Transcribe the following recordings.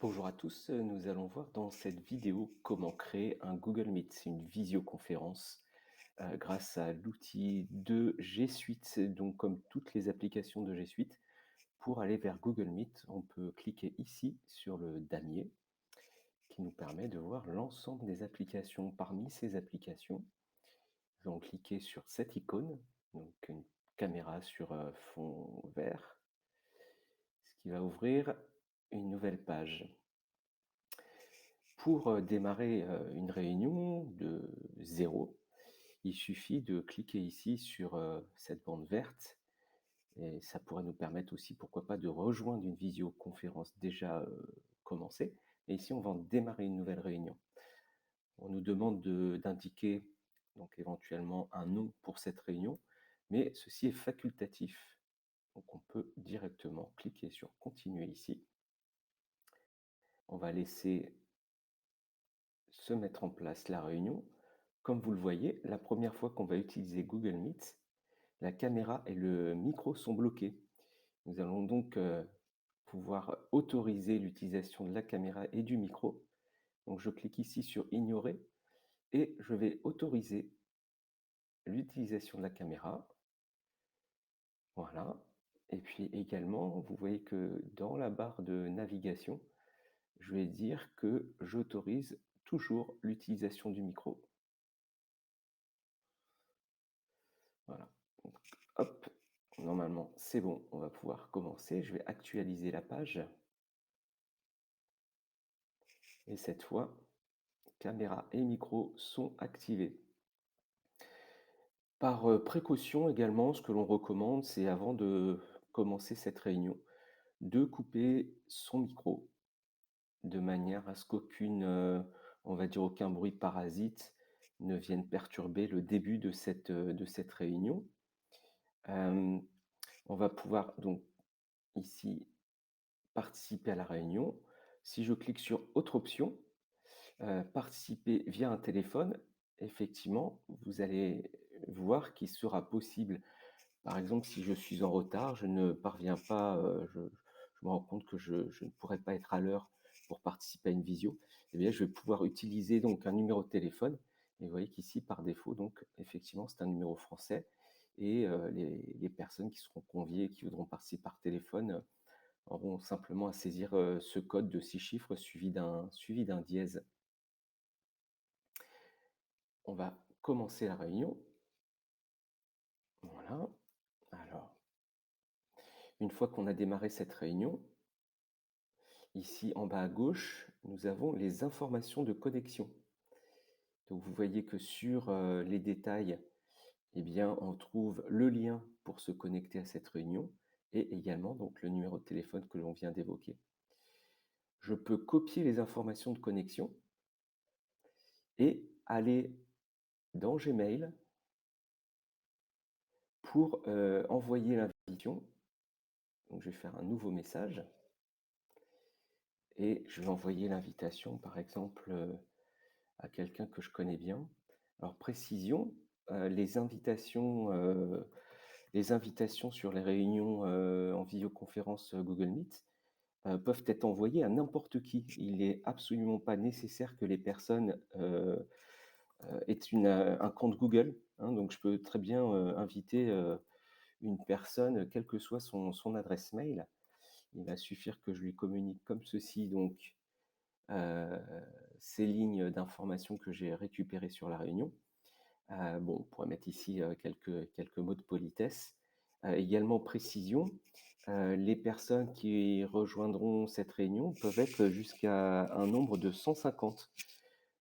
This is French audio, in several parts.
Bonjour à tous, nous allons voir dans cette vidéo comment créer un Google Meet. C'est une visioconférence grâce à l'outil de G Suite. Donc comme toutes les applications de G Suite, pour aller vers Google Meet, on peut cliquer ici sur le damier qui nous permet de voir l'ensemble des applications. Parmi ces applications, nous allons cliquer sur cette icône, donc une caméra sur fond vert, ce qui va ouvrir une nouvelle page. Pour démarrer une réunion de zéro, il suffit de cliquer ici sur cette bande verte et ça pourrait nous permettre aussi, pourquoi pas, de rejoindre une visioconférence déjà commencée. Et ici, on va démarrer une nouvelle réunion. On nous demande d'indiquer donc éventuellement un nom pour cette réunion, mais ceci est facultatif. Donc on peut directement cliquer sur continuer ici. On va laisser se mettre en place la réunion. Comme vous le voyez, la première fois qu'on va utiliser Google Meet, la caméra et le micro sont bloqués. Nous allons donc pouvoir autoriser l'utilisation de la caméra et du micro. Donc je clique ici sur ignorer et je vais autoriser l'utilisation de la caméra. Voilà. Et puis également, vous voyez que dans la barre de navigation, je vais dire que j'autorise toujours l'utilisation du micro. Voilà. Donc, hop, normalement c'est bon, on va pouvoir commencer. Je vais actualiser la page. Et cette fois, caméra et micro sont activés. Par précaution également, ce que l'on recommande, c'est avant de commencer cette réunion, de couper son micro de manière à ce qu'aucune, on va dire aucun bruit parasite ne vienne perturber le début de cette réunion. On va pouvoir donc ici participer à la réunion. Si je clique sur autre option, participer via un téléphone, effectivement, vous allez voir qu'il sera possible, par exemple, si je suis en retard, je ne parviens pas, je me rends compte que je ne pourrai pas être à l'heure pour participer à une visio, eh bien, je vais pouvoir utiliser donc un numéro de téléphone. Et vous voyez qu'ici, par défaut, donc effectivement, c'est un numéro français et les personnes qui seront conviées, qui voudront participer par téléphone, auront simplement à saisir ce code de 6 chiffres suivi d'un dièse. On va commencer la réunion. Voilà. Alors, une fois qu'on a démarré cette réunion, ici en bas à gauche, nous avons les informations de connexion. Donc vous voyez que sur les détails, eh bien, on trouve le lien pour se connecter à cette réunion et également donc le numéro de téléphone que l'on vient d'évoquer. Je peux copier les informations de connexion et aller dans Gmail pour envoyer l'invitation. Donc je vais faire un nouveau message et je vais envoyer l'invitation par exemple à quelqu'un que je connais bien. Alors précision, les invitations sur les réunions en vidéoconférence Google Meet peuvent être envoyées à n'importe qui. Il n'est absolument pas nécessaire que les personnes aient un compte Google, hein. Donc je peux très bien inviter une personne, quelle que soit son adresse mail. Il va suffire que je lui communique comme ceci, donc ces lignes d'information que j'ai récupérées sur la réunion. Bon, on pourrait mettre ici quelques mots de politesse. Également précision, les personnes qui rejoindront cette réunion peuvent être jusqu'à un nombre de 150.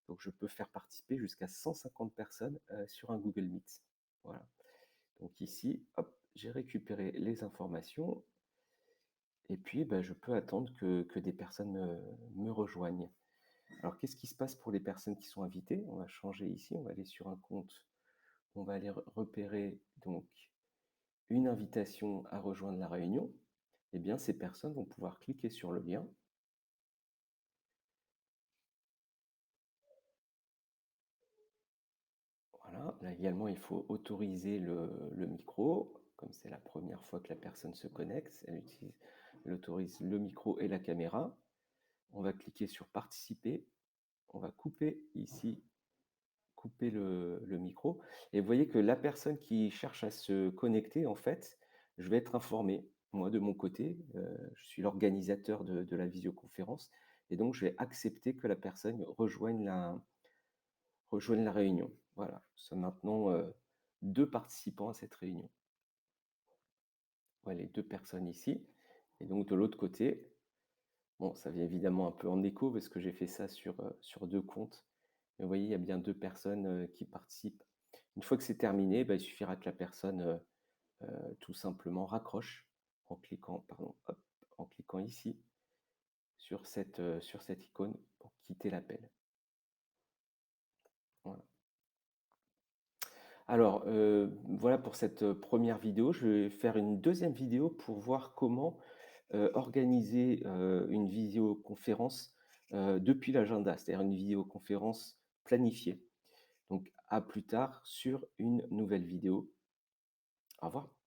Donc je peux faire participer jusqu'à 150 personnes sur un Google Meet. Voilà. Donc ici, hop, j'ai récupéré les informations et puis je peux attendre que des personnes me rejoignent. Alors, qu'est-ce qui se passe pour les personnes qui sont invitées? On va changer ici, on va aller sur un compte, on va aller repérer donc une invitation à rejoindre la réunion. Eh bien, ces personnes vont pouvoir cliquer sur le lien. Voilà, là également, il faut autoriser le micro, comme c'est la première fois que la personne se connecte, elle autorise le micro et la caméra. On va cliquer sur participer, on va couper ici, couper le micro et vous voyez que la personne qui cherche à se connecter, en fait, je vais être informé, moi de mon côté, je suis l'organisateur de la visioconférence et donc je vais accepter que la personne rejoigne la réunion. Voilà, nous sommes maintenant, 2 participants à cette réunion. Voilà les 2 personnes ici et donc de l'autre côté, bon, ça vient évidemment un peu en écho parce que j'ai fait ça sur 2 comptes. Mais vous voyez, il y a bien 2 personnes, qui participent. Une fois que c'est terminé, bah, il suffira que la personne, tout simplement raccroche en cliquant pardon, hop, en cliquant ici sur cette icône pour quitter l'appel. Voilà. Alors, voilà pour cette, 1re vidéo. Je vais faire une deuxième vidéo pour voir comment, organiser, une visioconférence, depuis l'agenda, c'est-à-dire une vidéoconférence planifiée. Donc à plus tard sur une nouvelle vidéo. Au revoir.